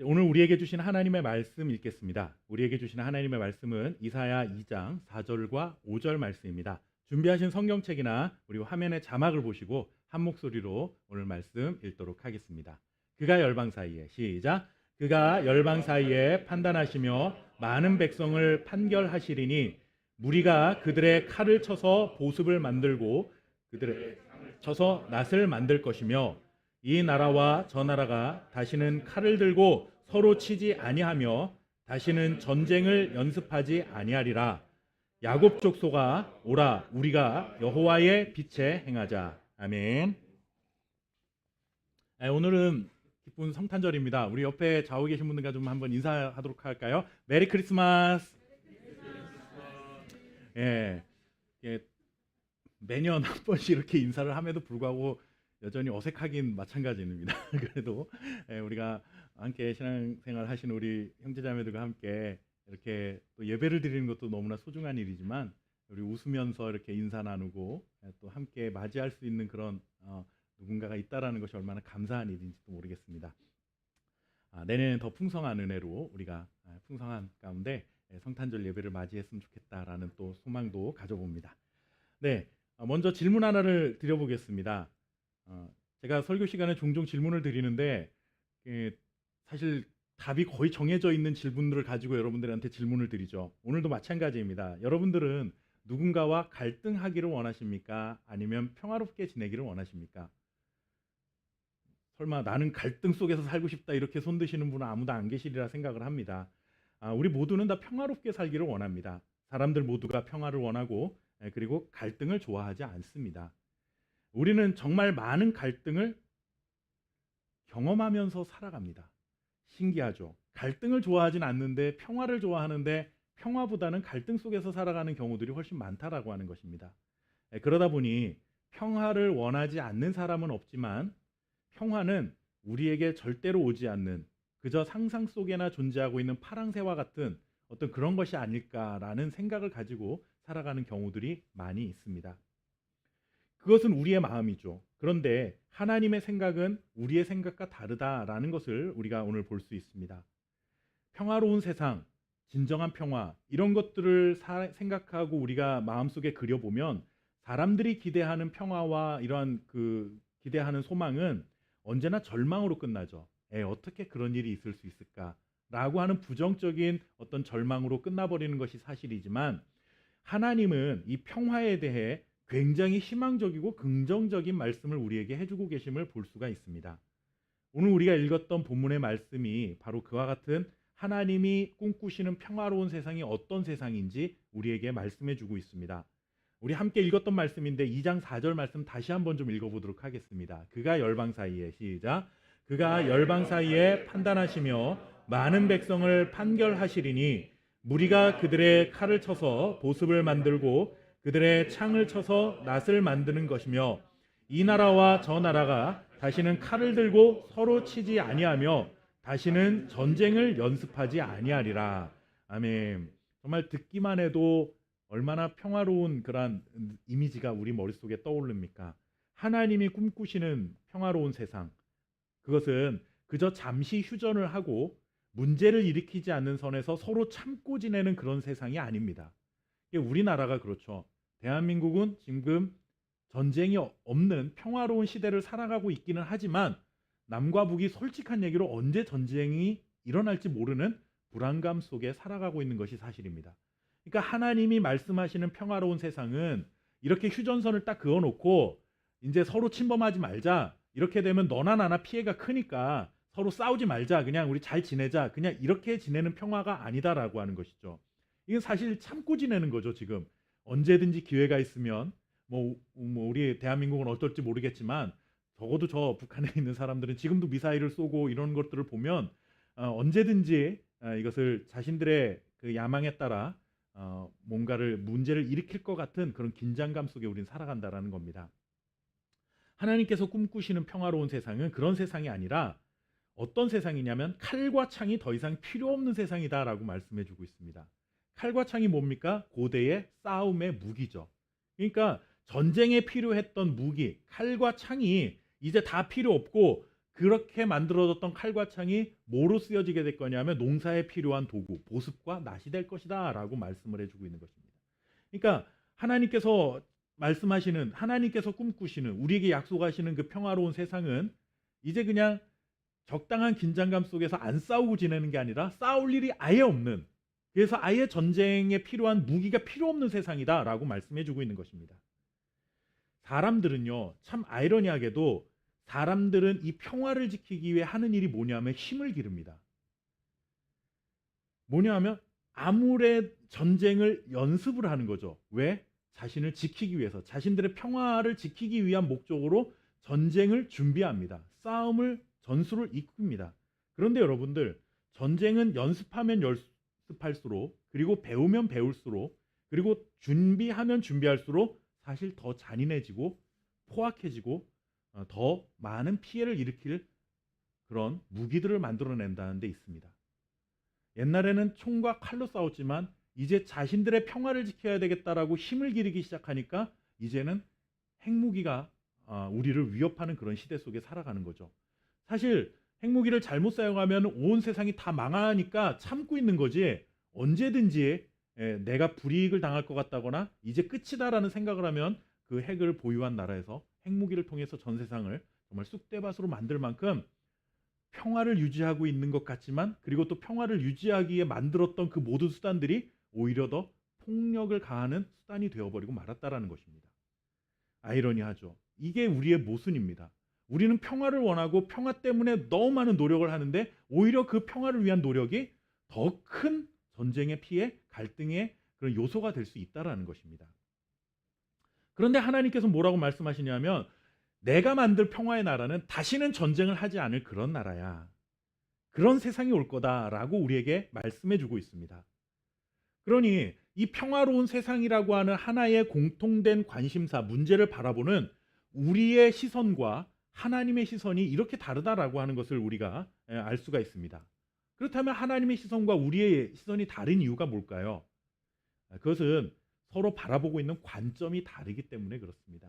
오늘 우리에게 주신 하나님의 말씀 읽겠습니다. 우리에게 주신 하나님의 말씀은 이사야 2장 4절과 5절 말씀입니다. 준비하신 성경책이나 그리고 화면의 자막을 보시고 한 목소리로 오늘 말씀 읽도록 하겠습니다. 그가 열방 사이에 시작. 그가 열방 사이에 판단하시며 많은 백성을 판결하시리니 무리가 그들의 칼을 쳐서 보습을 만들고 그들의 쳐서 낫을 만들 것이며 이 나라와 저 나라가 다시는 칼을 들고 서로 치지 아니하며 다시는 전쟁을 연습하지 아니하리라. 야곱 족속아 오라 우리가 여호와의 빛에 행하자. 아멘. 오늘은 기쁜 성탄절입니다. 우리 옆에 좌우 계신 분들과 좀 한번 인사하도록 할까요? 메리 크리스마스. 예, 매년 한 번씩 이렇게 인사를 함에도 불구하고 여전히 어색하긴 마찬가지입니다. 그래도 우리가 함께 신앙생활 하시는 우리 형제자매들과 함께 이렇게 또 예배를 드리는 것도 너무나 소중한 일이지만 우리 웃으면서 이렇게 인사 나누고 또 함께 맞이할 수 있는 그런 누군가가 있다라는 것이 얼마나 감사한 일인지도 모르겠습니다. 내년엔 더 풍성한 은혜로 우리가 풍성한 가운데 성탄절 예배를 맞이했으면 좋겠다라는 또 소망도 가져봅니다. 네, 먼저 질문 하나를 드려보겠습니다. 제가 설교 시간에 종종 질문을 드리는데 사실 답이 거의 정해져 있는 질문들을 가지고 여러분들한테 질문을 드리죠. 오늘도 마찬가지입니다. 여러분들은 누군가와 갈등하기를 원하십니까? 아니면 평화롭게 지내기를 원하십니까? 설마 나는 갈등 속에서 살고 싶다 이렇게 손드시는 분은 아무도 안 계시리라 생각을 합니다. 우리 모두는 다 평화롭게 살기를 원합니다. 사람들 모두가 평화를 원하고 그리고 갈등을 좋아하지 않습니다. 우리는 정말 많은 갈등을 경험하면서 살아갑니다. 신기하죠? 갈등을 좋아하진 않는데 평화를 좋아하는데 평화보다는 갈등 속에서 살아가는 경우들이 훨씬 많다라고 하는 것입니다. 그러다 보니 평화를 원하지 않는 사람은 없지만 평화는 우리에게 절대로 오지 않는 그저 상상 속에나 존재하고 있는 파랑새와 같은 어떤 그런 것이 아닐까라는 생각을 가지고 살아가는 경우들이 많이 있습니다. 그것은 우리의 마음이죠. 그런데 하나님의 생각은 우리의 생각과 다르다라는 것을 우리가 오늘 볼 수 있습니다. 평화로운 세상, 진정한 평화 이런 것들을 생각하고 우리가 마음속에 그려보면 사람들이 기대하는 평화와 이러한 기대하는 소망은 언제나 절망으로 끝나죠. 어떻게 그런 일이 있을 수 있을까라고 하는 부정적인 어떤 절망으로 끝나버리는 것이 사실이지만 하나님은 이 평화에 대해 굉장히 희망적이고 긍정적인 말씀을 우리에게 해주고 계심을 볼 수가 있습니다. 오늘 우리가 읽었던 본문의 말씀이 바로 그와 같은 하나님이 꿈꾸시는 평화로운 세상이 어떤 세상인지 우리에게 말씀해주고 있습니다. 우리 함께 읽었던 말씀인데 2장 4절 말씀 다시 한번 좀 읽어보도록 하겠습니다. 그가 열방 사이에 시작. 그가 열방 사이에 판단하시며 많은 백성을 판결하시리니 무리가 그들의 칼을 쳐서 보습을 만들고 그들의 창을 쳐서 낫을 만드는 것이며 이 나라와 저 나라가 다시는 칼을 들고 서로 치지 아니하며 다시는 전쟁을 연습하지 아니하리라. 아멘. 정말 듣기만 해도 얼마나 평화로운 그런 이미지가 우리 머릿속에 떠오릅니까? 하나님이 꿈꾸시는 평화로운 세상, 그것은 그저 잠시 휴전을 하고 문제를 일으키지 않는 선에서 서로 참고 지내는 그런 세상이 아닙니다. 우리나라가 그렇죠. 대한민국은 지금 전쟁이 없는 평화로운 시대를 살아가고 있기는 하지만 남과 북이 솔직한 얘기로 언제 전쟁이 일어날지 모르는 불안감 속에 살아가고 있는 것이 사실입니다. 그러니까 하나님이 말씀하시는 평화로운 세상은 이렇게 휴전선을 딱 그어놓고 이제 서로 침범하지 말자. 이렇게 되면 너나 나나 피해가 크니까 서로 싸우지 말자. 그냥 우리 잘 지내자. 그냥 이렇게 지내는 평화가 아니다라고 하는 것이죠. 이건 사실 참고 지내는 거죠. 지금 언제든지 기회가 있으면 우리 대한민국은 어떨지 모르겠지만 적어도 저 북한에 있는 사람들은 지금도 미사일을 쏘고 이런 것들을 보면 언제든지 이것을 자신들의 그 야망에 따라 뭔가를 문제를 일으킬 것 같은 그런 긴장감 속에 우리는 살아간다라는 겁니다. 하나님께서 꿈꾸시는 평화로운 세상은 그런 세상이 아니라 어떤 세상이냐면 칼과 창이 더 이상 필요 없는 세상이다라고 말씀해주고 있습니다. 칼과 창이 뭡니까? 고대의 싸움의 무기죠. 그러니까 전쟁에 필요했던 무기, 칼과 창이 이제 다 필요 없고 그렇게 만들어졌던 칼과 창이 뭐로 쓰여지게 될 거냐면 농사에 필요한 도구, 보습과 낫이 될 것이다 라고 말씀을 해주고 있는 것입니다. 그러니까 하나님께서 말씀하시는, 하나님께서 꿈꾸시는, 우리에게 약속하시는 그 평화로운 세상은 이제 그냥 적당한 긴장감 속에서 안 싸우고 지내는 게 아니라 싸울 일이 아예 없는, 그래서 아예 전쟁에 필요한 무기가 필요 없는 세상이다 라고 말씀해 주고 있는 것입니다. 사람들은요, 참 아이러니하게도 사람들은 이 평화를 지키기 위해 하는 일이 뭐냐면 힘을 기릅니다. 뭐냐면 아무래 전쟁을 연습을 하는 거죠. 왜? 자신을 지키기 위해서, 자신들의 평화를 지키기 위한 목적으로 전쟁을 준비합니다. 싸움을, 전술을 이끕니다. 그런데 여러분들, 전쟁은 연습하면 연습할수록, 그리고 배우면 배울수록, 그리고 준비하면 준비할수록 사실 더 잔인해지고 포악해지고 더 많은 피해를 일으킬 그런 무기들을 만들어낸다는 데 있습니다. 옛날에는 총과 칼로 싸웠지만 이제 자신들의 평화를 지켜야 되겠다라고 힘을 기르기 시작하니까 이제는 핵무기가 우리를 위협하는 그런 시대 속에 살아가는 거죠. 사실 핵무기를 잘못 사용하면 온 세상이 다 망하니까 참고 있는 거지, 언제든지 내가 불이익을 당할 것 같다거나 이제 끝이다라는 생각을 하면 그 핵을 보유한 나라에서 핵무기를 통해서 전 세상을 정말 쑥대밭으로 만들 만큼 평화를 유지하고 있는 것 같지만, 그리고 또 평화를 유지하기에 만들었던 그 모든 수단들이 오히려 더 폭력을 가하는 수단이 되어버리고 말았다라는 것입니다. 아이러니하죠. 이게 우리의 모순입니다. 우리는 평화를 원하고 평화 때문에 너무 많은 노력을 하는데 오히려 그 평화를 위한 노력이 더 큰 전쟁의 피해, 갈등의 그런 요소가 될 수 있다라는 것입니다. 그런데 하나님께서 뭐라고 말씀하시냐면 내가 만들 평화의 나라는 다시는 전쟁을 하지 않을 그런 나라야. 그런 세상이 올 거다라고 우리에게 말씀해 주고 있습니다. 그러니 이 평화로운 세상이라고 하는 하나의 공통된 관심사, 문제를 바라보는 우리의 시선과 하나님의 시선이 이렇게 다르다라고 하는 것을 우리가 알 수가 있습니다. 그렇다면 하나님의 시선과 우리의 시선이 다른 이유가 뭘까요? 그것은 서로 바라보고 있는 관점이 다르기 때문에 그렇습니다.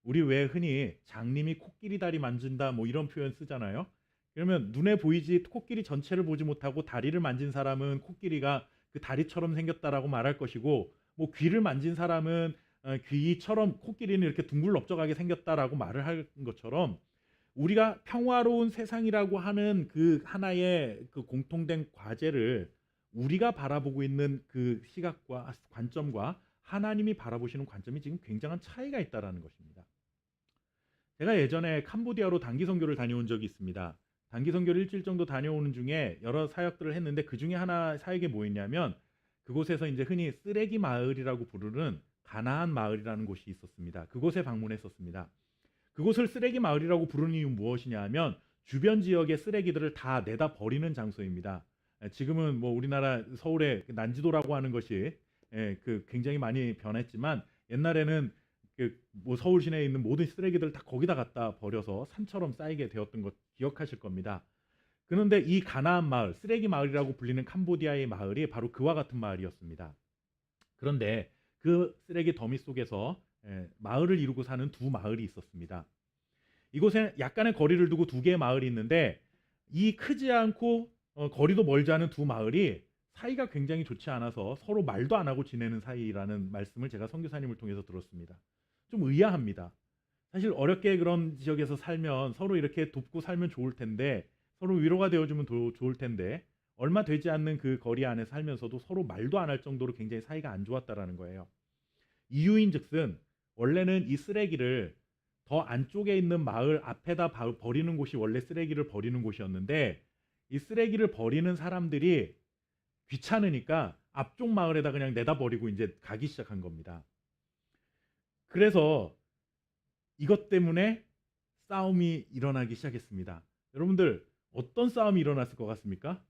우리 왜 흔히 장님이 코끼리 다리 만진다 뭐 이런 표현 쓰잖아요. 그러면 눈에 보이지 코끼리 전체를 보지 못하고 다리를 만진 사람은 코끼리가 그 다리처럼 생겼다라고 말할 것이고, 뭐 귀를 만진 사람은 귀처럼 코끼리는 이렇게 둥글넓적하게 생겼다라고 말을 할 것처럼, 우리가 평화로운 세상이라고 하는 그 하나의 그 공통된 과제를 우리가 바라보고 있는 그 시각과 관점과 하나님이 바라보시는 관점이 지금 굉장한 차이가 있다라는 것입니다. 제가 예전에 캄보디아로 단기 선교를 다녀온 적이 있습니다. 단기 선교를 일주일 정도 다녀오는 중에 여러 사역들을 했는데 그 중에 하나 사역이 뭐였냐면 그곳에서 이제 흔히 쓰레기 마을이라고 부르는 가나안 마을이라는 곳이 있었습니다. 그곳에 방문했었습니다. 그곳을 쓰레기 마을이라고 부르는 이유는 무엇이냐 하면 주변 지역의 쓰레기들을 다 내다 버리는 장소입니다. 지금은 뭐 우리나라 서울의 난지도라고 하는 것이 그 굉장히 많이 변했지만 옛날에는 뭐 서울 시내에 있는 모든 쓰레기들을 다 거기다 갖다 버려서 산처럼 쌓이게 되었던 것 기억하실 겁니다. 그런데 이 가나안 마을, 쓰레기 마을이라고 불리는 캄보디아의 마을이 바로 그와 같은 마을이었습니다. 그런데 그 쓰레기 더미 속에서 마을을 이루고 사는 두 마을이 있었습니다. 이곳에 약간의 거리를 두고 두 개의 마을이 있는데 이 크지 않고 거리도 멀지 않은 두 마을이 사이가 굉장히 좋지 않아서 서로 말도 안 하고 지내는 사이라는 말씀을 제가 선교사님을 통해서 들었습니다. 좀 의아합니다. 사실 어렵게 그런 지역에서 살면 서로 이렇게 돕고 살면 좋을 텐데, 서로 위로가 되어주면 좋을 텐데 얼마 되지 않는 그 거리 안에 살면서도 서로 말도 안 할 정도로 굉장히 사이가 안 좋았다라는 거예요. 이유인즉슨 원래는 이 쓰레기를 더 안쪽에 있는 마을 앞에다 버리는 곳이 원래 쓰레기를 버리는 곳이었는데, 이 쓰레기를 버리는 사람들이 귀찮으니까 앞쪽 마을에다 그냥 내다 버리고 이제 가기 시작한 겁니다. 그래서 이것 때문에 싸움이 일어나기 시작했습니다. 여러분들 어떤 싸움이 일어났을 것 같습니까?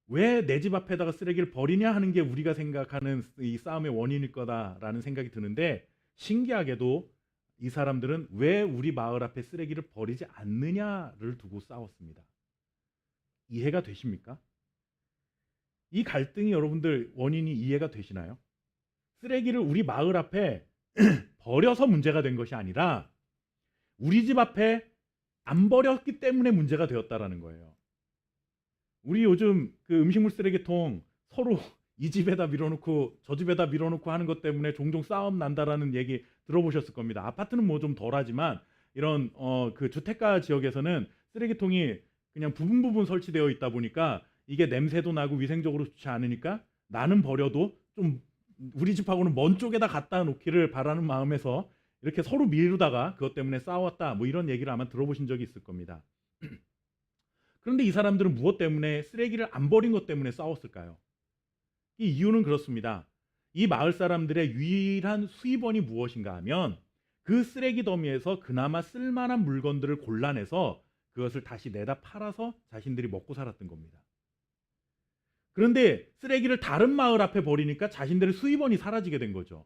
왜 내 집 앞에다가 쓰레기를 버리냐 하는 게 우리가 생각하는 이 싸움의 원인일 거다라는 생각이 드는데, 신기하게도 이 사람들은 왜 우리 마을 앞에 쓰레기를 버리지 않느냐를 두고 싸웠습니다. 이해가 되십니까? 이 갈등이 여러분들 원인이 이해가 되시나요? 쓰레기를 우리 마을 앞에 버려서 문제가 된 것이 아니라 우리 집 앞에 안 버렸기 때문에 문제가 되었다라는 거예요. 우리 요즘 그 음식물 쓰레기통 서로 이 집에다 밀어놓고 저 집에다 밀어놓고 하는 것 때문에 종종 싸움 난다라는 얘기 들어보셨을 겁니다. 아파트는 뭐 좀 덜하지만 이런 그 주택가 지역에서는 쓰레기통이 그냥 부분 설치되어 있다 보니까 이게 냄새도 나고 위생적으로 좋지 않으니까 나는 버려도 좀 우리 집하고는 먼 쪽에다 갖다 놓기를 바라는 마음에서 이렇게 서로 미루다가 그것 때문에 싸웠다, 뭐 이런 얘기를 아마 들어보신 적이 있을 겁니다. 그런데 이 사람들은 무엇 때문에 쓰레기를 안 버린 것 때문에 싸웠을까요? 이 이유는 그렇습니다. 이 마을 사람들의 유일한 수입원이 무엇인가 하면 그 쓰레기 더미에서 그나마 쓸만한 물건들을 골라내서 그것을 다시 내다 팔아서 자신들이 먹고 살았던 겁니다. 그런데 쓰레기를 다른 마을 앞에 버리니까 자신들의 수입원이 사라지게 된 거죠.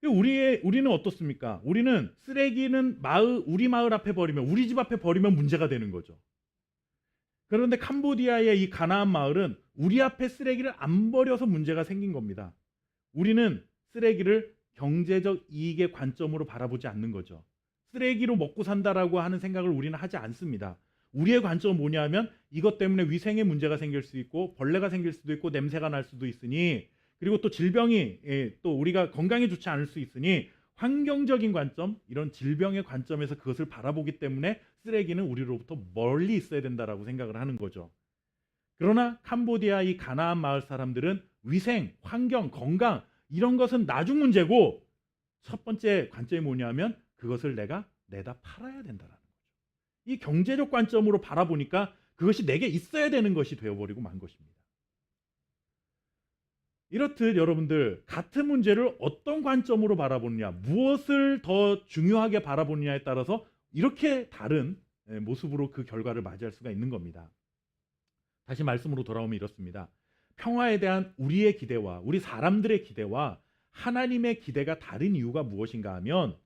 우리는 어떻습니까? 우리는 쓰레기는 우리 마을 앞에 버리면, 우리 집 앞에 버리면 문제가 되는 거죠. 그런데 캄보디아의 이 가나안 마을은 우리 앞에 쓰레기를 안 버려서 문제가 생긴 겁니다. 우리는 쓰레기를 경제적 이익의 관점으로 바라보지 않는 거죠. 쓰레기로 먹고 산다라고 하는 생각을 우리는 하지 않습니다. 우리의 관점은 뭐냐면 이것 때문에 위생에 문제가 생길 수 있고 벌레가 생길 수도 있고 냄새가 날 수도 있으니, 그리고 또 질병이 또 우리가 건강에 좋지 않을 수 있으니 환경적인 관점, 이런 질병의 관점에서 그것을 바라보기 때문에 쓰레기는 우리로부터 멀리 있어야 된다라고 생각을 하는 거죠. 그러나 캄보디아 이 가나안 마을 사람들은 위생, 환경, 건강 이런 것은 나중 문제고 첫 번째 관점이 뭐냐면 그것을 내가 내다 팔아야 된다라는 거죠. 이 경제적 관점으로 바라보니까 그것이 내게 있어야 되는 것이 되어버리고 만 것입니다. 이렇듯 여러분들 같은 문제를 어떤 관점으로 바라보느냐, 무엇을 더 중요하게 바라보느냐에 따라서 이렇게 다른 모습으로 그 결과를 맞이할 수가 있는 겁니다. 다시 말씀으로 돌아오면 이렇습니다. 평화에 대한 우리의 기대와 우리 사람들의 기대와 하나님의 기대가 다른 이유가 무엇인가 하면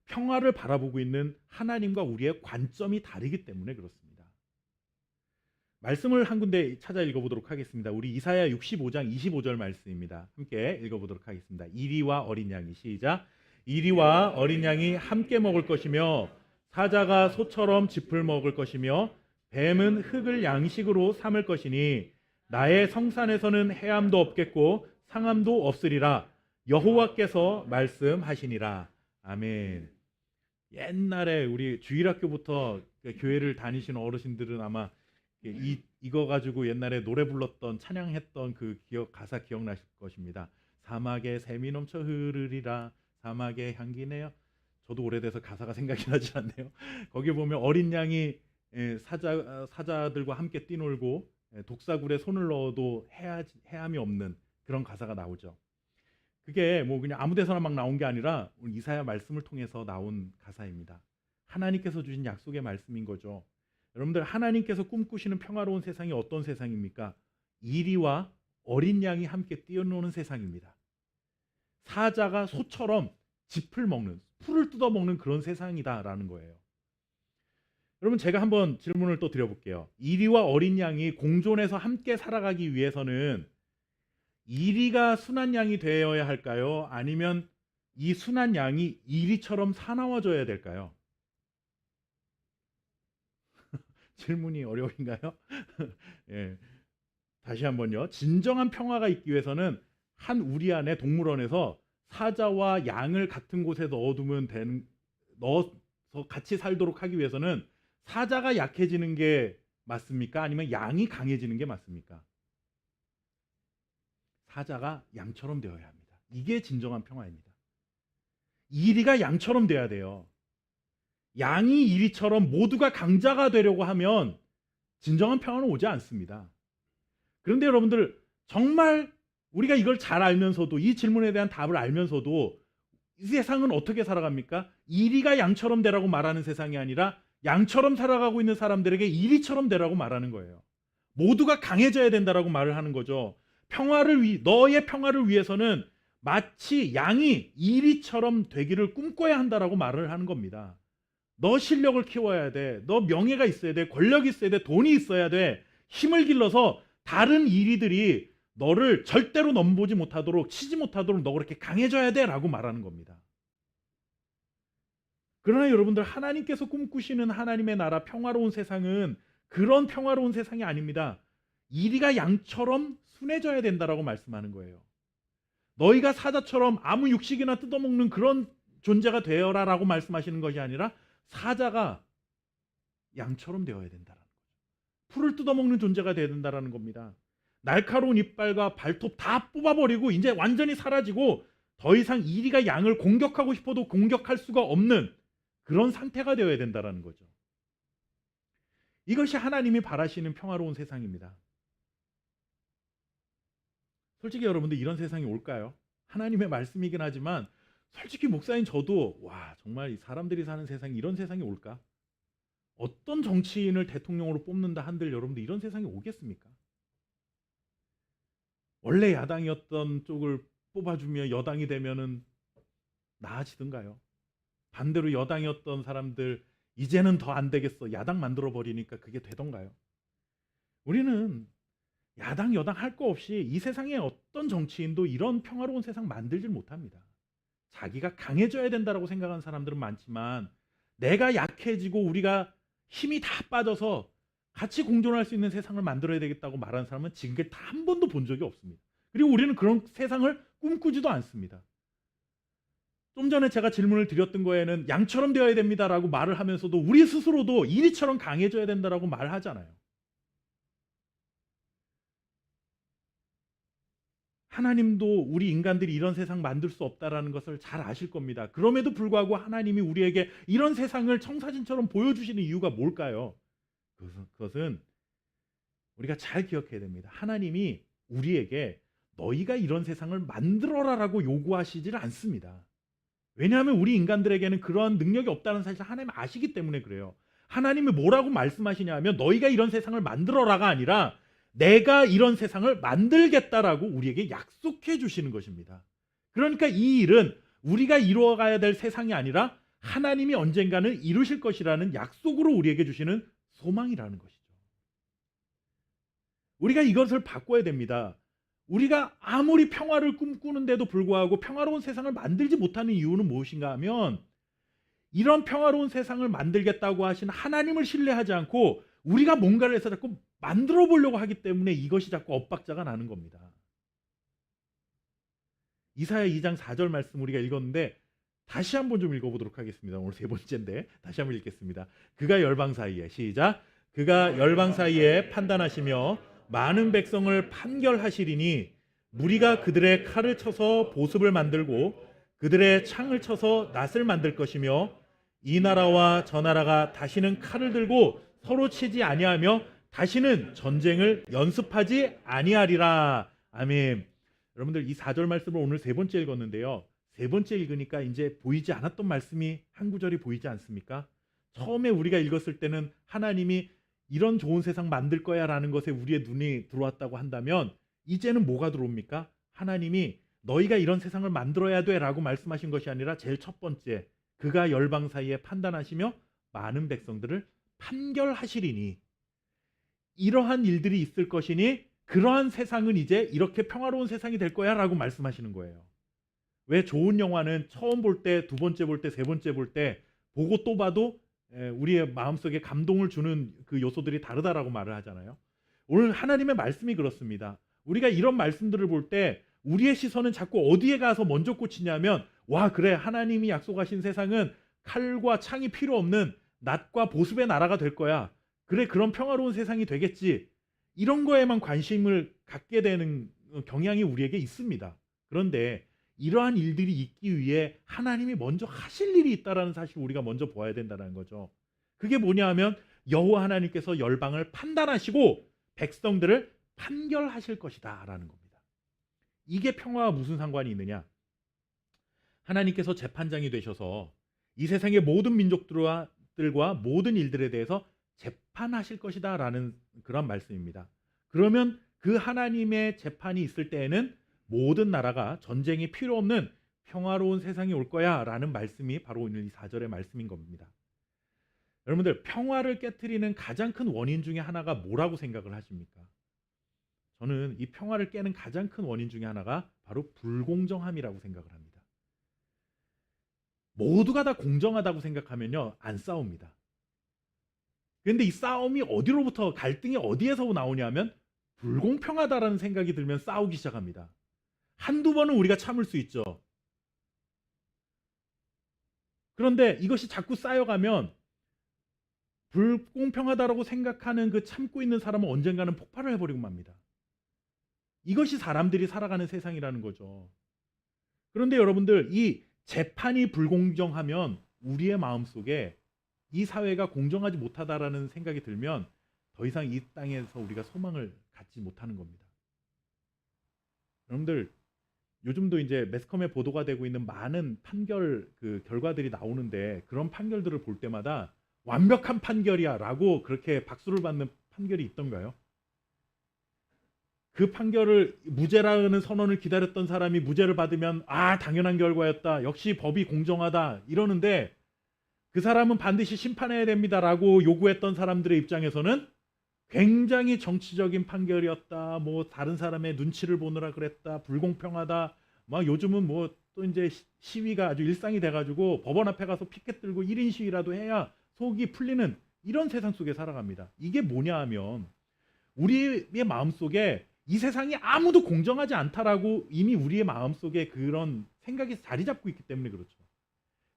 평화를 바라보고 있는 하나님과 우리의 관점이 다르기 때문에 그렇습니다. 말씀을 한 군데 찾아 읽어보도록 하겠습니다. 우리 이사야 65장 25절 말씀입니다. 함께 읽어보도록 하겠습니다. 이리와 어린 양이, 시작. 이리와 어린 양이 함께 먹을 것이며 사자가 소처럼 짚을 먹을 것이며 뱀은 흙을 양식으로 삼을 것이니 나의 성산에서는 해함도 없겠고 상함도 없으리라. 여호와께서 말씀하시니라. 아멘. 옛날에 우리 주일학교부터 교회를 다니시는 어르신들은 아마 이거 가지고 옛날에 노래 불렀던, 찬양했던 그 가사 기억나실 것입니다. 사막에 샘이 넘쳐 흐르리라. 사막에 향기 내어. 저도 오래돼서 가사가 생각이 나지 않네요. 거기 보면 어린 양이 사자들과 함께 뛰놀고 독사굴에 손을 넣어도 해함이 없는 그런 가사가 나오죠. 그게 뭐 그냥 아무 데서나 막 나온 게 아니라 이사야 말씀을 통해서 나온 가사입니다. 하나님께서 주신 약속의 말씀인 거죠. 여러분들, 하나님께서 꿈꾸시는 평화로운 세상이 어떤 세상입니까? 이리와 어린 양이 함께 뛰어노는 세상입니다. 사자가 소처럼 짚을 먹는, 풀을 뜯어먹는 그런 세상이다라는 거예요. 여러분, 제가 한번 질문을 또 드려볼게요. 이리와 어린 양이 공존해서 함께 살아가기 위해서는 이리가 순한 양이 되어야 할까요? 아니면 이 순한 양이 이리처럼 사나워져야 될까요? 질문이 어려운가요? 예. 다시 한번요. 진정한 평화가 있기 위해서는 한 우리 안에 동물원에서 사자와 양을 같은 곳에 넣어서 같이 살도록 하기 위해서는 사자가 약해지는 게 맞습니까? 아니면 양이 강해지는 게 맞습니까? 사자가 양처럼 되어야 합니다. 이게 진정한 평화입니다. 이리가 양처럼 돼야 돼요. 양이 이리처럼 모두가 강자가 되려고 하면 진정한 평화는 오지 않습니다. 그런데 여러분들, 정말 우리가 이걸 잘 알면서도, 이 질문에 대한 답을 알면서도 이 세상은 어떻게 살아갑니까? 이리가 양처럼 되라고 말하는 세상이 아니라 양처럼 살아가고 있는 사람들에게 이리처럼 되라고 말하는 거예요. 모두가 강해져야 된다라고 말을 하는 거죠. 너의 평화를 위해서는 마치 양이 이리처럼 되기를 꿈꿔야 한다라고 말을 하는 겁니다. 너 실력을 키워야 돼. 너 명예가 있어야 돼. 권력이 있어야 돼. 돈이 있어야 돼. 힘을 길러서 다른 이리들이 너를 절대로 넘보지 못하도록, 치지 못하도록 너 그렇게 강해져야 돼 라고 말하는 겁니다. 그러나 여러분들, 하나님께서 꿈꾸시는 하나님의 나라, 평화로운 세상은 그런 평화로운 세상이 아닙니다. 이리가 양처럼 순해져야 된다라고 말씀하는 거예요. 너희가 사자처럼 아무 육식이나 뜯어먹는 그런 존재가 되어라라고 말씀하시는 것이 아니라 사자가 양처럼 되어야 된다라는 거죠. 풀을 뜯어먹는 존재가 되어야 된다라는 겁니다. 날카로운 이빨과 발톱 다 뽑아버리고 이제 완전히 사라지고 더 이상 이리가 양을 공격하고 싶어도 공격할 수가 없는 그런 상태가 되어야 된다라는 거죠. 이것이 하나님이 바라시는 평화로운 세상입니다. 솔직히 여러분들, 이런 세상이 올까요? 하나님의 말씀이긴 하지만 솔직히 목사인 저도 정말 이 사람들이 사는 세상이 이런 세상이 올까? 어떤 정치인을 대통령으로 뽑는다 한들 여러분들, 이런 세상이 오겠습니까? 원래 야당이었던 쪽을 뽑아주며 여당이 되면은 나아지든가요? 반대로 여당이었던 사람들 이제는 더 안 되겠어, 야당 만들어 버리니까 그게 되던가요? 우리는 야당 여당 할 거 없이 이 세상에 어떤 정치인도 이런 평화로운 세상 만들질 못합니다. 자기가 강해져야 된다라고 생각하는 사람들은 많지만 내가 약해지고 우리가 힘이 다 빠져서 같이 공존할 수 있는 세상을 만들어야 되겠다고 말하는 사람은 지금까지 단 한 번도 본 적이 없습니다. 그리고 우리는 그런 세상을 꿈꾸지도 않습니다. 좀 전에 제가 질문을 드렸던 거에는 양처럼 되어야 됩니다라고 말을 하면서도 우리 스스로도 이리처럼 강해져야 된다라고 말하잖아요. 하나님도 우리 인간들이 이런 세상 만들 수 없다라는 것을 잘 아실 겁니다. 그럼에도 불구하고 하나님이 우리에게 이런 세상을 청사진처럼 보여주시는 이유가 뭘까요? 그것은 우리가 잘 기억해야 됩니다. 하나님이 우리에게 너희가 이런 세상을 만들어라라고 요구하시질 않습니다. 왜냐하면 우리 인간들에게는 그러한 능력이 없다는 사실을 하나님 아시기 때문에 그래요. 하나님이 뭐라고 말씀하시냐 하면 너희가 이런 세상을 만들어라가 아니라 내가 이런 세상을 만들겠다라고 우리에게 약속해 주시는 것입니다. 그러니까 이 일은 우리가 이루어가야 될 세상이 아니라 하나님이 언젠가는 이루실 것이라는 약속으로 우리에게 주시는 소망이라는 것이죠. 우리가 이것을 바꿔야 됩니다. 우리가 아무리 평화를 꿈꾸는데도 불구하고 평화로운 세상을 만들지 못하는 이유는 무엇인가 하면 이런 평화로운 세상을 만들겠다고 하신 하나님을 신뢰하지 않고 우리가 뭔가를 해서 자꾸 만들어 보려고 하기 때문에 이것이 자꾸 엇박자가 나는 겁니다. 이사야 2장 4절 말씀 우리가 읽었는데 다시 한번 좀 읽어보도록 하겠습니다. 오늘 세 번째인데 다시 한번 읽겠습니다. 그가 열방 사이에, 시작. 그가 열방 사이에 판단하시며 많은 백성을 판결하시리니 무리가 그들의 칼을 쳐서 보습을 만들고 그들의 창을 쳐서 낫을 만들 것이며 이 나라와 저 나라가 다시는 칼을 들고 서로 치지 아니하며 다시는 전쟁을 연습하지 아니하리라. 아멘. 여러분들, 이 4절 말씀을 오늘 세 번째 읽었는데요. 세 번째 읽으니까 이제 보이지 않았던 말씀이 한 구절이 보이지 않습니까? 처음에 우리가 읽었을 때는 하나님이 이런 좋은 세상 만들 거야 라는 것에 우리의 눈이 들어왔다고 한다면 이제는 뭐가 들어옵니까? 하나님이 너희가 이런 세상을 만들어야 돼 라고 말씀하신 것이 아니라 제일 첫 번째, 그가 열방 사이에 판단하시며 많은 백성들을 판결하시리니 이러한 일들이 있을 것이니 그러한 세상은 이제 이렇게 평화로운 세상이 될 거야 라고 말씀하시는 거예요. 왜 좋은 영화는 처음 볼 때, 두 번째 볼 때, 세 번째 볼 때 보고 또 봐도 우리의 마음속에 감동을 주는 그 요소들이 다르다라고 말을 하잖아요. 오늘 하나님의 말씀이 그렇습니다. 우리가 이런 말씀들을 볼 때 우리의 시선은 자꾸 어디에 가서 먼저 꽂히냐면 그래, 하나님이 약속하신 세상은 칼과 창이 필요 없는 낫과 보습의 나라가 될 거야. 그래, 그런 평화로운 세상이 되겠지. 이런 거에만 관심을 갖게 되는 경향이 우리에게 있습니다. 그런데 이러한 일들이 있기 위해 하나님이 먼저 하실 일이 있다라는 사실을 우리가 먼저 보아야 된다는 거죠. 그게 뭐냐 하면 여호와 하나님께서 열방을 판단하시고 백성들을 판결하실 것이다 라는 겁니다. 이게 평화와 무슨 상관이 있느냐? 하나님께서 재판장이 되셔서 이 세상의 모든 민족들과 모든 일들에 대해서 재판하실 것이다 라는 그런 말씀입니다. 그러면 그 하나님의 재판이 있을 때에는 모든 나라가 전쟁이 필요 없는 평화로운 세상이 올 거야 라는 말씀이 바로 오늘 이 4절의 말씀인 겁니다. 여러분들, 평화를 깨트리는 가장 큰 원인 중에 하나가 뭐라고 생각을 하십니까? 저는 이 평화를 깨는 가장 큰 원인 중에 하나가 바로 불공정함이라고 생각을 합니다. 모두가 다 공정하다고 생각하면요, 안 싸웁니다. 그런데 이 싸움이 어디로부터, 갈등이 어디에서 나오냐면 불공평하다라는 생각이 들면 싸우기 시작합니다. 한두 번은 우리가 참을 수 있죠. 그런데 이것이 자꾸 쌓여가면 불공평하다라고 생각하는 그 참고 있는 사람은 언젠가는 폭발을 해버리고 맙니다. 이것이 사람들이 살아가는 세상이라는 거죠. 그런데 여러분들, 이 재판이 불공정하면 우리의 마음속에 이 사회가 공정하지 못하다라는 생각이 들면 더 이상 이 땅에서 우리가 소망을 갖지 못하는 겁니다. 여러분들, 요즘도 이제 매스컴에 보도가 되고 있는 많은 판결 그 결과들이 나오는데, 그런 판결들을 볼 때마다 완벽한 판결이야라고 그렇게 박수를 받는 판결이 있던가요? 그 판결을, 무죄라는 선언을 기다렸던 사람이 무죄를 받으면 당연한 결과였다, 역시 법이 공정하다 이러는데, 그 사람은 반드시 심판해야 됩니다라고 요구했던 사람들의 입장에서는 굉장히 정치적인 판결이었다, 뭐 다른 사람의 눈치를 보느라 그랬다, 불공평하다, 막 요즘은 뭐 또 이제 시위가 아주 일상이 돼가지고 법원 앞에 가서 피켓 들고 1인 시위라도 해야 속이 풀리는 이런 세상 속에 살아갑니다. 이게 뭐냐 하면 우리의 마음속에 이 세상이 아무도 공정하지 않다라고 이미 우리의 마음속에 그런 생각이 자리 잡고 있기 때문에 그렇죠.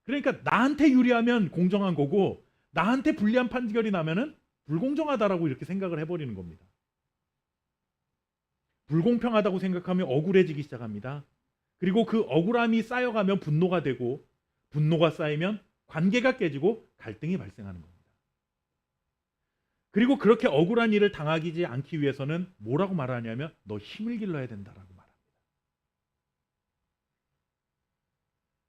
그러니까 나한테 유리하면 공정한 거고, 나한테 불리한 판결이 나면은 불공정하다라고 이렇게 생각을 해버리는 겁니다. 불공평하다고 생각하면 억울해지기 시작합니다. 그리고 그 억울함이 쌓여가면 분노가 되고, 분노가 쌓이면 관계가 깨지고 갈등이 발생하는 겁니다. 그리고 그렇게 억울한 일을 당하지 않기 위해서는 뭐라고 말하냐면 너 힘을 길러야 된다라고 말합니다.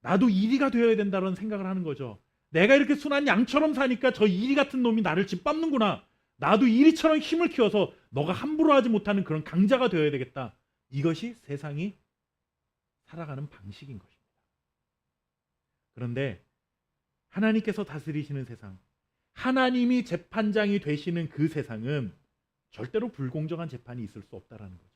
나도 이리가 되어야 된다는 생각을 하는 거죠. 내가 이렇게 순한 양처럼 사니까 저 이리 같은 놈이 나를 짓밟는구나. 나도 이리처럼 힘을 키워서 너가 함부로 하지 못하는 그런 강자가 되어야 되겠다. 이것이 세상이 살아가는 방식인 것입니다. 그런데 하나님께서 다스리시는 세상, 하나님이 재판장이 되시는 그 세상은 절대로 불공정한 재판이 있을 수 없다라는 거죠.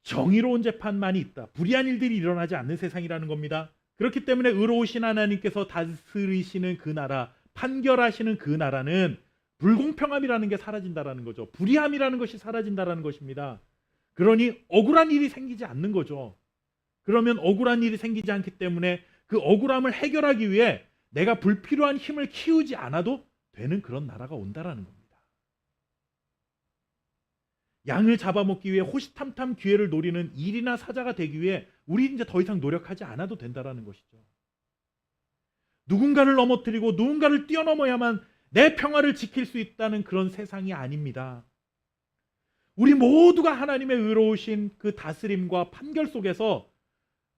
정의로운 재판만이 있다, 불의한 일들이 일어나지 않는 세상이라는 겁니다. 그렇기 때문에 의로우신 하나님께서 다스리시는 그 나라, 판결하시는 그 나라는 불공평함이라는 게 사라진다라는 거죠. 불의함이라는 것이 사라진다라는 것입니다. 그러니 억울한 일이 생기지 않는 거죠. 그러면 억울한 일이 생기지 않기 때문에 그 억울함을 해결하기 위해 내가 불필요한 힘을 키우지 않아도 되는 그런 나라가 온다라는 겁니다. 양을 잡아먹기 위해 호시탐탐 기회를 노리는 일이나 사자가 되기 위해 우리 이제 더 이상 노력하지 않아도 된다라는 것이죠. 누군가를 넘어뜨리고 누군가를 뛰어넘어야만 내 평화를 지킬 수 있다는 그런 세상이 아닙니다. 우리 모두가 하나님의 의로우신 그 다스림과 판결 속에서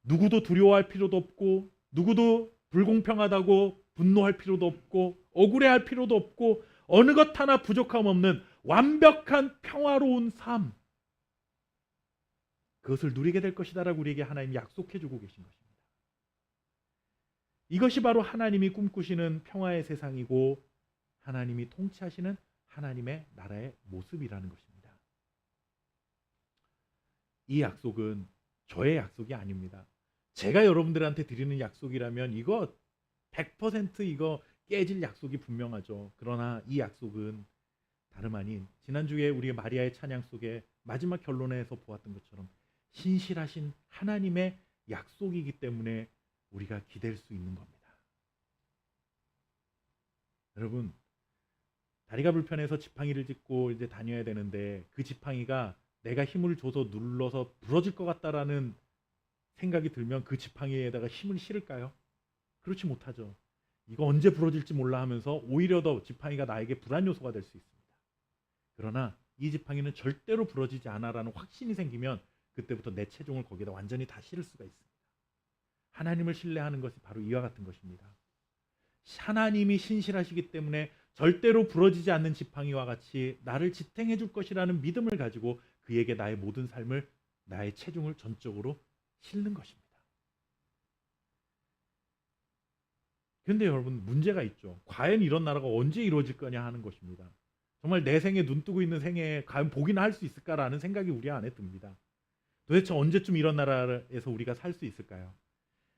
누구도 두려워할 필요도 없고, 누구도 불공평하다고 분노할 필요도 없고, 억울해할 필요도 없고, 어느 것 하나 부족함 없는 완벽한 평화로운 삶, 그것을 누리게 될 것이다라고 우리에게 하나님이 약속해 주고 계신 것입니다. 이것이 바로 하나님이 꿈꾸시는 평화의 세상이고 하나님이 통치하시는 하나님의 나라의 모습이라는 것입니다. 이 약속은 저의 약속이 아닙니다. 제가 여러분들한테 드리는 약속이라면 이거 100% 이거 깨질 약속이 분명하죠. 그러나 이 약속은 다름 아닌 지난주에 우리 마리아의 찬양 속에 마지막 결론에서 보았던 것처럼 신실하신 하나님의 약속이기 때문에 우리가 기댈 수 있는 겁니다. 여러분, 다리가 불편해서 지팡이를 짚고 이제 다녀야 되는데 그 지팡이가 내가 힘을 줘서 눌러서 부러질 것 같다라는 생각이 들면 그 지팡이에다가 힘을 실을까요? 그렇지 못하죠. 이거 언제 부러질지 몰라 하면서 오히려 더 지팡이가 나에게 불안 요소가 될 수 있습니다. 그러나 이 지팡이는 절대로 부러지지 않아라는 확신이 생기면 그때부터 내 체중을 거기다 완전히 다 실을 수가 있습니다. 하나님을 신뢰하는 것이 바로 이와 같은 것입니다. 하나님이 신실하시기 때문에 절대로 부러지지 않는 지팡이와 같이 나를 지탱해 줄 것이라는 믿음을 가지고 그에게 나의 모든 삶을, 나의 체중을 전적으로 실는 것입니다. 그런데 여러분, 문제가 있죠. 과연 이런 나라가 언제 이루어질 거냐 하는 것입니다. 정말 내 생에 눈 뜨고 있는 생에 과연 복이나 할 수 있을까라는 생각이 우리 안에 듭니다. 도대체 언제쯤 이런 나라에서 우리가 살 수 있을까요?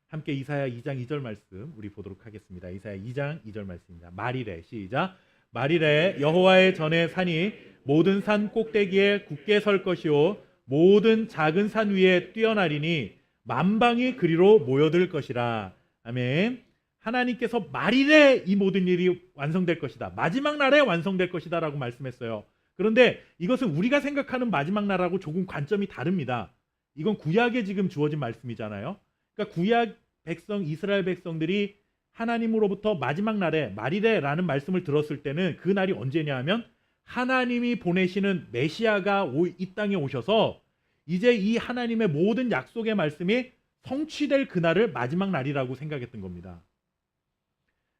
함께 이사야 2장 2절 말씀 우리 보도록 하겠습니다. 이사야 2장 2절 말씀입니다. 말이래 시작. 말이래 여호와의 전에 산이 모든 산 꼭대기에 굳게 설 것이요 모든 작은 산 위에 뛰어나리니 만방이 그리로 모여들 것이라. 아멘. 하나님께서 말이래 이 모든 일이 완성될 것이다. 마지막 날에 완성될 것이다 라고 말씀했어요. 그런데 이것은 우리가 생각하는 마지막 날하고 조금 관점이 다릅니다. 이건 구약에 지금 주어진 말씀이잖아요. 그러니까 구약 백성 이스라엘 백성들이 하나님으로부터 마지막 날에 말이래라는 말씀을 들었을 때는 그 날이 언제냐 하면 하나님이 보내시는 메시아가 이 땅에 오셔서 이제 이 하나님의 모든 약속의 말씀이 성취될 그날을 마지막 날이라고 생각했던 겁니다.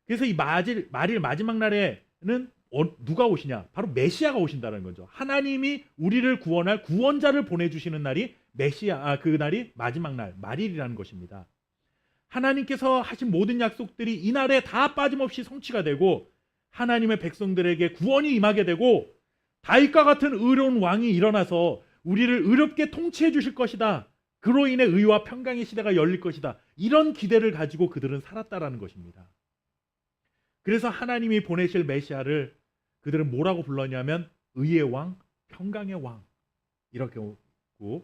그래서 이 말일 마지막 날에는 누가 오시냐? 바로 메시아가 오신다는 거죠. 하나님이 우리를 구원할 구원자를 보내주시는 날이 그 날이 마지막 날, 말일이라는 것입니다. 하나님께서 하신 모든 약속들이 이 날에 다 빠짐없이 성취가 되고 하나님의 백성들에게 구원이 임하게 되고 다윗과 같은 의로운 왕이 일어나서 우리를 의롭게 통치해 주실 것이다. 그로 인해 의와 평강의 시대가 열릴 것이다. 이런 기대를 가지고 그들은 살았다라는 것입니다. 그래서 하나님이 보내실 메시아를 그들은 뭐라고 불렀냐면 의의 왕, 평강의 왕 이렇게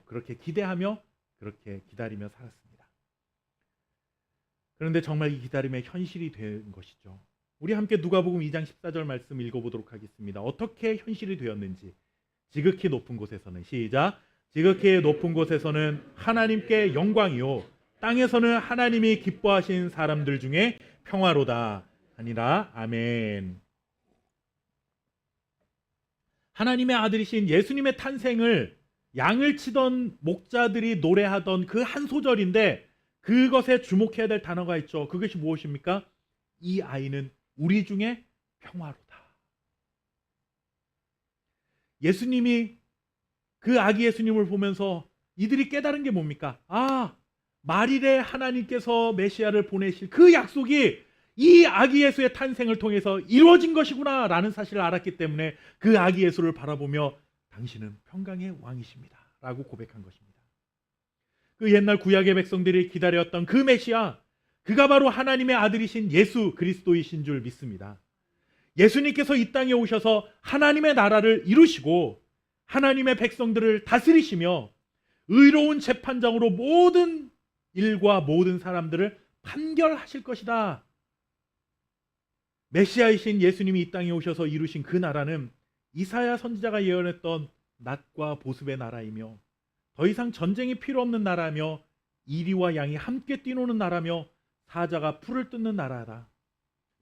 그렇게 기대하며 그렇게 기다리며 살았습니다. 그런데 정말 이 기다림의 현실이 된 것이죠. 우리 함께 누가복음 2장 14절 말씀 읽어보도록 하겠습니다. 어떻게 현실이 되었는지. 지극히 높은 곳에서는 시작. 지극히 높은 곳에서는 하나님께 영광이요 땅에서는 하나님이 기뻐하신 사람들 중에 평화로다 하니라. 아멘. 하나님의 아들이신 예수님의 탄생을 양을 치던 목자들이 노래하던 그 한 소절인데 그것에 주목해야 될 단어가 있죠. 그것이 무엇입니까? 이 아이는 우리 중에 평화로다. 예수님이 그 아기 예수님을 보면서 이들이 깨달은 게 뭡니까? 말일에 하나님께서 메시아를 보내실 그 약속이 이 아기 예수의 탄생을 통해서 이루어진 것이구나 라는 사실을 알았기 때문에 그 아기 예수를 바라보며 당신은 평강의 왕이십니다 라고 고백한 것입니다. 그 옛날 구약의 백성들이 기다렸던 그 메시아, 그가 바로 하나님의 아들이신 예수 그리스도이신 줄 믿습니다. 예수님께서 이 땅에 오셔서 하나님의 나라를 이루시고 하나님의 백성들을 다스리시며 의로운 재판장으로 모든 일과 모든 사람들을 판결하실 것이다. 메시아이신 예수님이 이 땅에 오셔서 이루신 그 나라는 이사야 선지자가 예언했던 낫과 보습의 나라이며 더 이상 전쟁이 필요 없는 나라며 이리와 양이 함께 뛰노는 나라며 사자가 풀을 뜯는 나라다.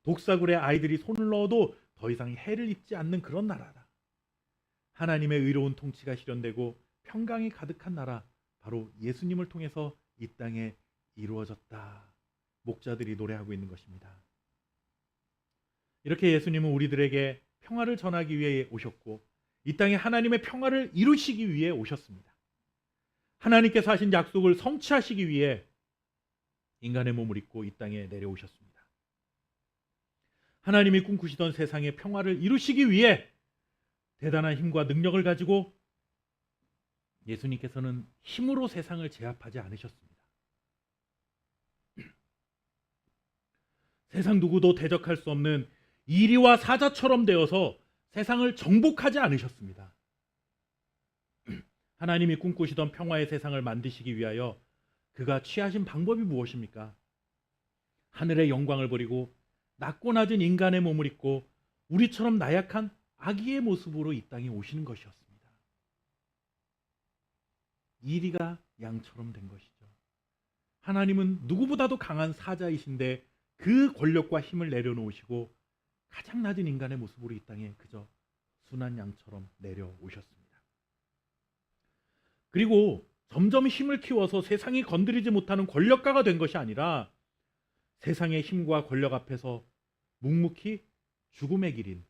독사굴에 아이들이 손을 넣어도 더 이상 해를 입지 않는 그런 나라다. 하나님의 의로운 통치가 실현되고 평강이 가득한 나라, 바로 예수님을 통해서 이 땅에 이루어졌다. 목자들이 노래하고 있는 것입니다. 이렇게 예수님은 우리들에게 평화를 전하기 위해 오셨고 이 땅에 하나님의 평화를 이루시기 위해 오셨습니다. 하나님께서 하신 약속을 성취하시기 위해 인간의 몸을 입고 이 땅에 내려오셨습니다. 하나님이 꿈꾸시던 세상의 평화를 이루시기 위해 대단한 힘과 능력을 가지고 예수님께서는 힘으로 세상을 제압하지 않으셨습니다. 세상 누구도 대적할 수 없는 이리와 사자처럼 되어서 세상을 정복하지 않으셨습니다. 하나님이 꿈꾸시던 평화의 세상을 만드시기 위하여 그가 취하신 방법이 무엇입니까? 하늘의 영광을 버리고 낮고 낮은 인간의 몸을 입고 우리처럼 나약한 아기의 모습으로 이 땅에 오시는 것이었습니다. 이리가 양처럼 된 것이죠. 하나님은 누구보다도 강한 사자이신데 그 권력과 힘을 내려놓으시고 가장 낮은 인간의 모습으로 이 땅에 그저 순한 양처럼 내려오셨습니다. 그리고 점점 힘을 키워서 세상이 건드리지 못하는 권력가가 된 것이 아니라 세상의 힘과 권력 앞에서 묵묵히 죽음의 길인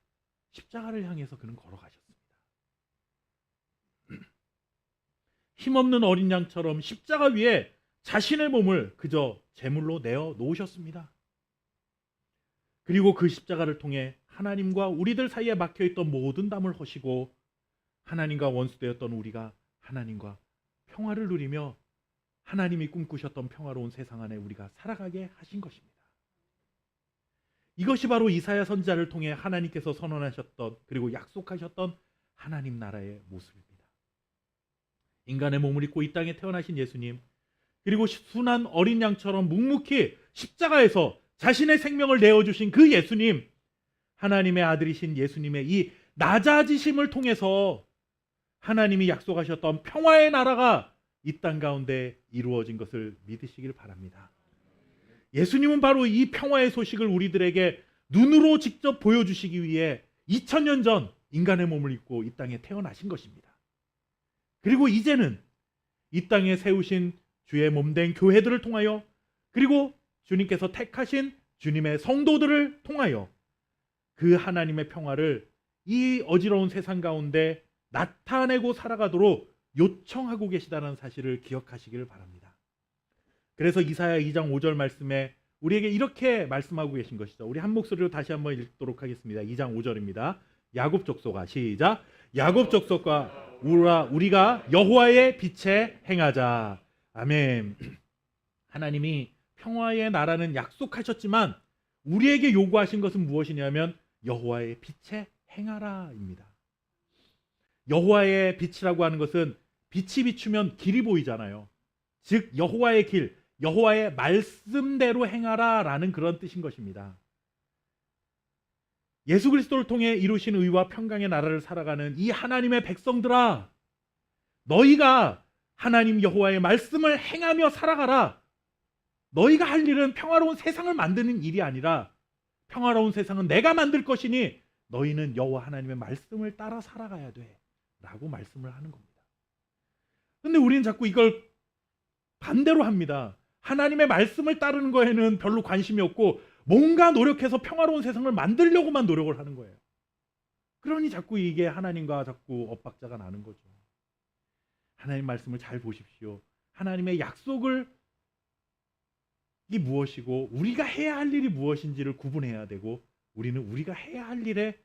십자가를 향해서 그는 걸어가셨습니다. 힘없는 어린 양처럼 십자가 위에 자신의 몸을 그저 제물로 내어 놓으셨습니다. 그리고 그 십자가를 통해 하나님과 우리들 사이에 막혀있던 모든 담을 허시고 하나님과 원수되었던 우리가 하나님과 평화를 누리며 하나님이 꿈꾸셨던 평화로운 세상 안에 우리가 살아가게 하신 것입니다. 이것이 바로 이사야 선지자를 통해 하나님께서 선언하셨던 그리고 약속하셨던 하나님 나라의 모습입니다. 인간의 몸을 입고 이 땅에 태어나신 예수님, 그리고 순한 어린 양처럼 묵묵히 십자가에서 자신의 생명을 내어주신 그 예수님, 하나님의 아들이신 예수님의 이 낮아지심을 통해서 하나님이 약속하셨던 평화의 나라가 이 땅 가운데 이루어진 것을 믿으시길 바랍니다. 예수님은 바로 이 평화의 소식을 우리들에게 눈으로 직접 보여주시기 위해 2000년 전 인간의 몸을 입고 이 땅에 태어나신 것입니다. 그리고 이제는 이 땅에 세우신 주의 몸된 교회들을 통하여, 그리고 주님께서 택하신 주님의 성도들을 통하여 그 하나님의 평화를 이 어지러운 세상 가운데 나타내고 살아가도록 요청하고 계시다는 사실을 기억하시기를 바랍니다. 그래서 이사야 2장 5절 말씀에 우리에게 이렇게 말씀하고 계신 것이죠. 우리 한 목소리로 다시 한번 읽도록 하겠습니다. 2장 5절입니다. 야곱 족속아, 시작. 야곱 족속과 우리가 여호와의 빛에 행하자. 아멘. 하나님이 평화의 나라는 약속하셨지만 우리에게 요구하신 것은 무엇이냐면 여호와의 빛에 행하라입니다. 여호와의 빛이라고 하는 것은 빛이 비추면 길이 보이잖아요. 즉 여호와의 길, 여호와의 말씀대로 행하라라는 그런 뜻인 것입니다. 예수 그리스도를 통해 이루신 의와 평강의 나라를 살아가는 이 하나님의 백성들아, 너희가 하나님 여호와의 말씀을 행하며 살아가라. 너희가 할 일은 평화로운 세상을 만드는 일이 아니라 평화로운 세상은 내가 만들 것이니 너희는 여호와 하나님의 말씀을 따라 살아가야 돼 라고 말씀을 하는 겁니다. 근데 우리는 자꾸 이걸 반대로 합니다. 하나님의 말씀을 따르는 거에는 별로 관심이 없고 뭔가 노력해서 평화로운 세상을 만들려고만 노력을 하는 거예요. 그러니 자꾸 이게 하나님과 자꾸 엇박자가 나는 거죠. 하나님 말씀을 잘 보십시오. 하나님의 약속을 이 무엇이고 우리가 해야 할 일이 무엇인지를 구분해야 되고 우리는 우리가 해야 할 일에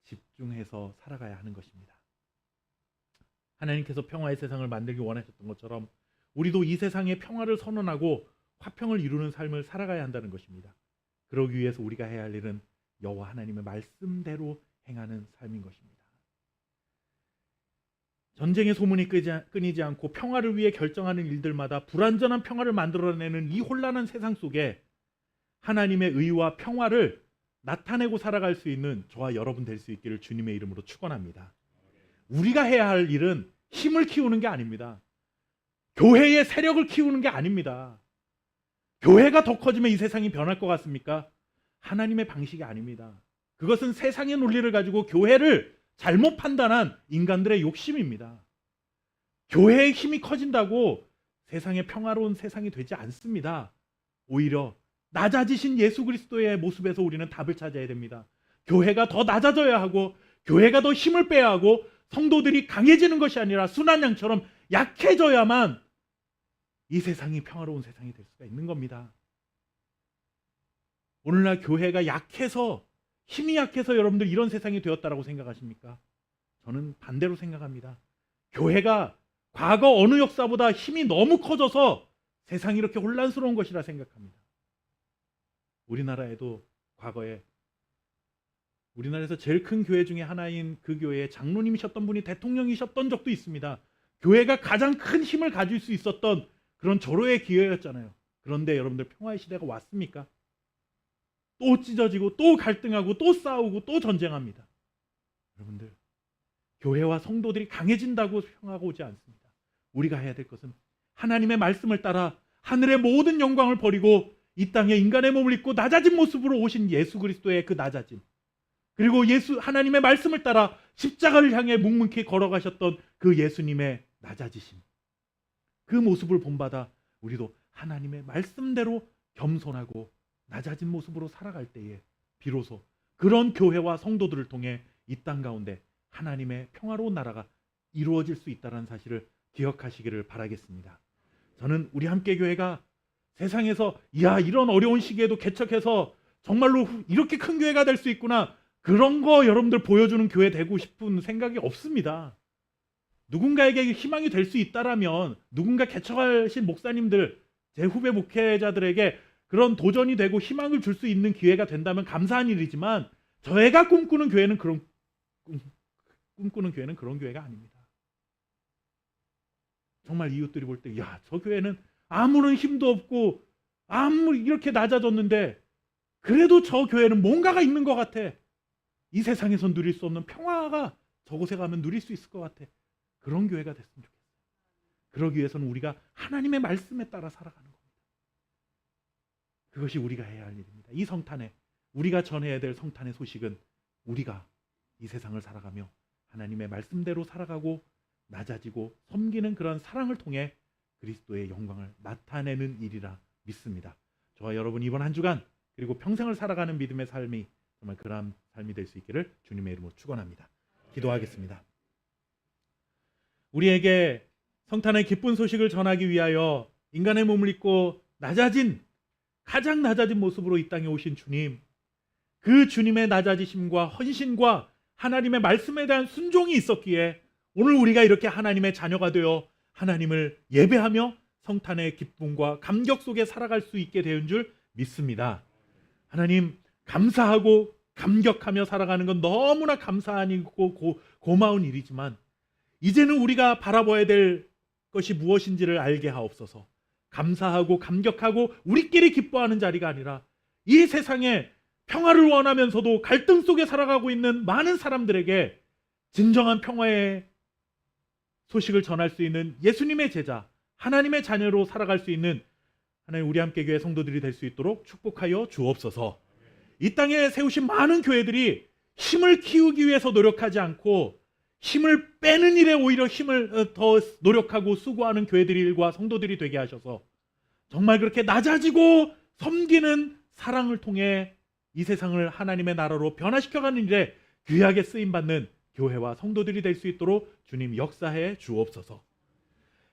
집중해서 살아가야 하는 것입니다. 하나님께서 평화의 세상을 만들기 원하셨던 것처럼 우리도 이 세상의 평화를 선언하고 화평을 이루는 삶을 살아가야 한다는 것입니다. 그러기 위해서 우리가 해야 할 일은 여호와 하나님의 말씀대로 행하는 삶인 것입니다. 전쟁의 소문이 끊이지 않고 평화를 위해 결정하는 일들마다 불완전한 평화를 만들어내는 이 혼란한 세상 속에 하나님의 의와 평화를 나타내고 살아갈 수 있는 저와 여러분 될 수 있기를 주님의 이름으로 축원합니다. 우리가 해야 할 일은 힘을 키우는 게 아닙니다. 교회의 세력을 키우는 게 아닙니다. 교회가 더 커지면 이 세상이 변할 것 같습니까? 하나님의 방식이 아닙니다. 그것은 세상의 논리를 가지고 교회를 잘못 판단한 인간들의 욕심입니다. 교회의 힘이 커진다고 세상의 평화로운 세상이 되지 않습니다. 오히려 낮아지신 예수 그리스도의 모습에서 우리는 답을 찾아야 됩니다. 교회가 더 낮아져야 하고 교회가 더 힘을 빼야 하고 성도들이 강해지는 것이 아니라 순한 양처럼 약해져야만 이 세상이 평화로운 세상이 될 수가 있는 겁니다. 오늘날 교회가 약해서 힘이 약해서 여러분들 이런 세상이 되었다라고 생각하십니까? 저는 반대로 생각합니다. 교회가 과거 어느 역사보다 힘이 너무 커져서 세상이 이렇게 혼란스러운 것이라 생각합니다. 우리나라에도 과거에 우리나라에서 제일 큰 교회 중에 하나인 그 교회의 장로님이셨던 분이 대통령이셨던 적도 있습니다. 교회가 가장 큰 힘을 가질 수 있었던 그런 절호의 기회였잖아요. 그런데 여러분들 평화의 시대가 왔습니까? 또 찢어지고 또 갈등하고 또 싸우고 또 전쟁합니다. 여러분들 교회와 성도들이 강해진다고 평화가 오지 않습니다. 우리가 해야 될 것은 하나님의 말씀을 따라 하늘의 모든 영광을 버리고 이 땅에 인간의 몸을 입고 낮아진 모습으로 오신 예수 그리스도의 그 낮아짐, 그리고 하나님의 말씀을 따라 십자가를 향해 묵묵히 걸어가셨던 그 예수님의 낮아지심, 그 모습을 본받아 우리도 하나님의 말씀대로 겸손하고 낮아진 모습으로 살아갈 때에 비로소 그런 교회와 성도들을 통해 이 땅 가운데 하나님의 평화로운 나라가 이루어질 수 있다는 사실을 기억하시기를 바라겠습니다. 저는 우리 함께교회가 세상에서 이런 어려운 시기에도 개척해서 정말로 이렇게 큰 교회가 될 수 있구나, 그런 거 여러분들 보여주는 교회 되고 싶은 생각이 없습니다. 누군가에게 희망이 될 수 있다라면 누군가 개척하신 목사님들, 제 후배 목회자들에게 그런 도전이 되고 희망을 줄 수 있는 기회가 된다면 감사한 일이지만 저희가 꿈꾸는 교회는 그런 교회가 아닙니다. 정말 이웃들이 볼 때, 야, 저 교회는 아무런 힘도 없고 아무 이렇게 낮아졌는데 그래도 저 교회는 뭔가가 있는 것 같아. 이 세상에선 누릴 수 없는 평화가 저곳에 가면 누릴 수 있을 것 같아. 그런 교회가 됐으면 좋겠어요. 그러기 위해서는 우리가 하나님의 말씀에 따라 살아가는 겁니다. 그것이 우리가 해야 할 일입니다. 이 성탄에 우리가 전해야 될 성탄의 소식은 우리가 이 세상을 살아가며 하나님의 말씀대로 살아가고 낮아지고 섬기는 그런 사랑을 통해 그리스도의 영광을 나타내는 일이라 믿습니다. 저와 여러분 이번 한 주간 그리고 평생을 살아가는 믿음의 삶이 정말 그러한 삶이 될 수 있기를 주님의 이름으로 축원합니다. 기도하겠습니다. 우리에게 성탄의 기쁜 소식을 전하기 위하여 인간의 몸을 입고 가장 낮아진 모습으로 이 땅에 오신 주님, 그 주님의 낮아지심과 헌신과 하나님의 말씀에 대한 순종이 있었기에 오늘 우리가 이렇게 하나님의 자녀가 되어 하나님을 예배하며 성탄의 기쁨과 감격 속에 살아갈 수 있게 되는 줄 믿습니다. 하나님, 감사하고 감격하며 살아가는 건 너무나 감사한 일이고 고마운 일이지만 이제는 우리가 바라봐야 될 것이 무엇인지를 알게 하옵소서. 감사하고 감격하고 우리끼리 기뻐하는 자리가 아니라 이 세상에 평화를 원하면서도 갈등 속에 살아가고 있는 많은 사람들에게 진정한 평화의 소식을 전할 수 있는 예수님의 제자, 하나님의 자녀로 살아갈 수 있는 하나님 우리 함께 교회 성도들이 될 수 있도록 축복하여 주옵소서. 이 땅에 세우신 많은 교회들이 힘을 키우기 위해서 노력하지 않고 힘을 빼는 일에 오히려 힘을 더 노력하고 수고하는 교회들과 성도들이 되게 하셔서 정말 그렇게 낮아지고 섬기는 사랑을 통해 이 세상을 하나님의 나라로 변화시켜가는 일에 귀하게 쓰임받는 교회와 성도들이 될 수 있도록 주님 역사해 주옵소서.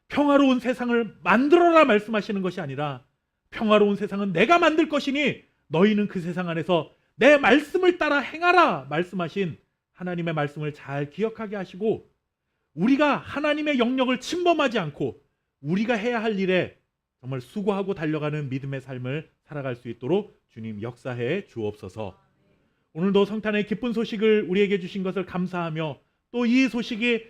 평화로운 세상을 만들어라 말씀하시는 것이 아니라 평화로운 세상은 내가 만들 것이니 너희는 그 세상 안에서 내 말씀을 따라 행하라 말씀하신 하나님의 말씀을 잘 기억하게 하시고 우리가 하나님의 영역을 침범하지 않고 우리가 해야 할 일에 정말 수고하고 달려가는 믿음의 삶을 살아갈 수 있도록 주님 역사해 주옵소서. 오늘도 성탄의 기쁜 소식을 우리에게 주신 것을 감사하며 또 이 소식이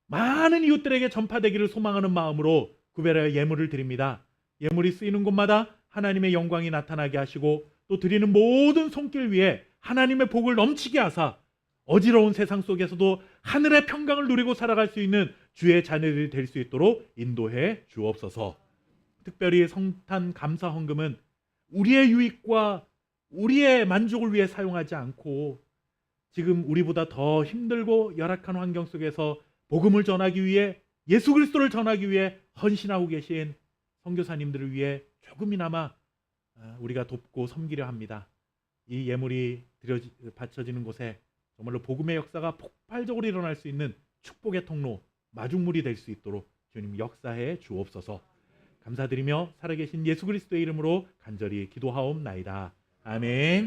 많은 이웃들에게 전파되기를 소망하는 마음으로 구별하여 예물을 드립니다. 예물이 쓰이는 곳마다 하나님의 영광이 나타나게 하시고 또 드리는 모든 손길 위에 하나님의 복을 넘치게 하사 어지러운 세상 속에서도 하늘의 평강을 누리고 살아갈 수 있는 주의 자녀들이 될 수 있도록 인도해 주옵소서. 특별히 성탄 감사 헌금은 우리의 유익과 우리의 만족을 위해 사용하지 않고 지금 우리보다 더 힘들고 열악한 환경 속에서 복음을 전하기 위해 예수 그리스도를 전하기 위해 헌신하고 계신 선교사님들을 위해 조금이나마 우리가 돕고 섬기려 합니다. 이 예물이 바쳐지는 곳에 정말로 복음의 역사가 폭발적으로 일어날 수 있는 축복의 통로, 마중물이 될 수 있도록 주님 역사해 주옵소서. 감사드리며 살아계신 예수 그리스도의 이름으로 간절히 기도하옵나이다. 아멘.